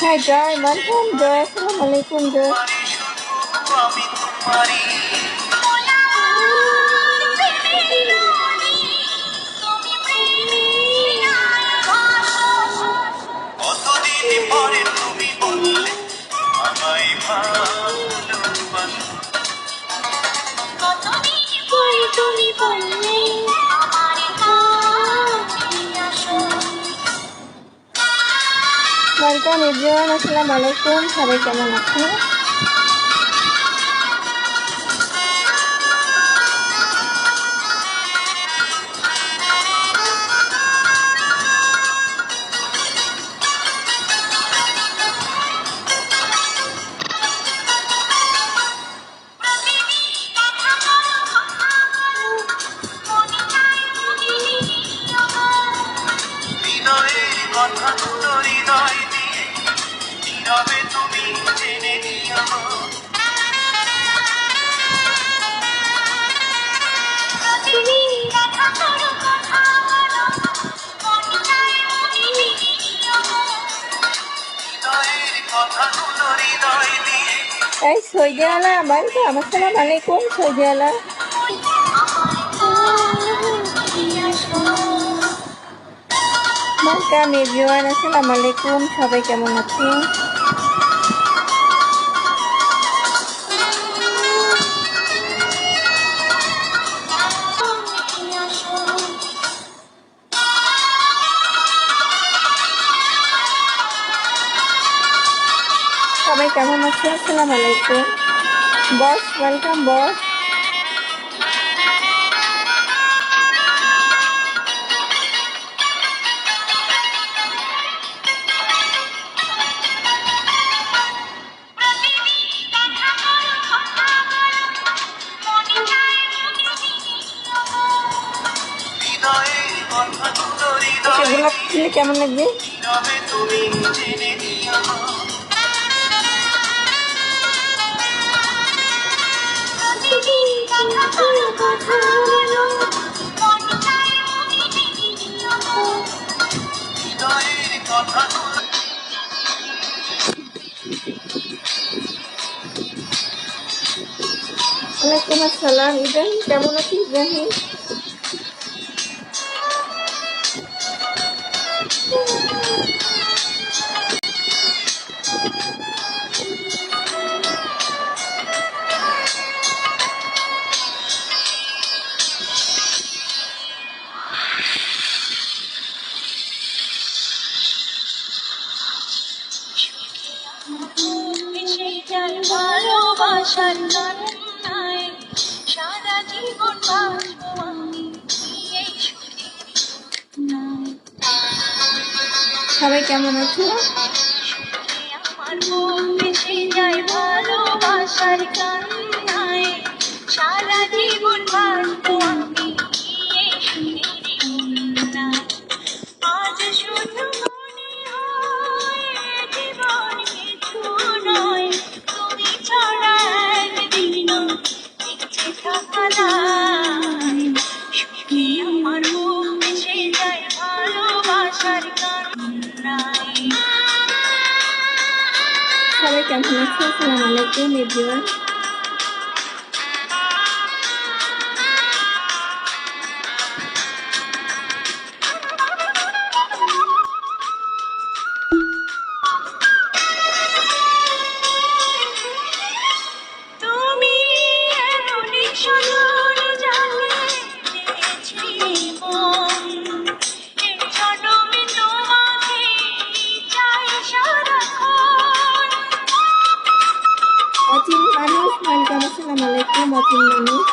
Hi Joy, welcome Joy. Assalamualaikum Joy. Welcome everyone. Assalamualaikum. সবাই কেমন আছেন? এই সৈদিয়ালা ওয়েলকাম। আসসালামুয়ালাইকুম সৈদিয়ালা। Welcome everyone. আসসালামুয়ালাইকুম। সবাই কেমন আছেন? সবাই কেমন আছেন? আসসালামুয়ালাইকুম। Boss welcome boss. গোলাপ ফুলে কেমন লাগবে? ওয়ালাইকুম আসসালাম। ইব্রাহিম কেমন আছিস ইব্রাহিম? সবাই কেমন আছো? সারা জীবন আজ শুধু মনে হয় জীবন কিছু নয়, তুমি ছাড়া একদিন ইচ্ছে থাকা যায়। সুখে আমার বুক ভেসে যায় ভালোবাসার কান্নায়। সবাই কেমন আছো? আসসালামুয়ালাইকুম এভরিওয়ান। আসসালামুয়ালাইকুম অচিন মানুষ।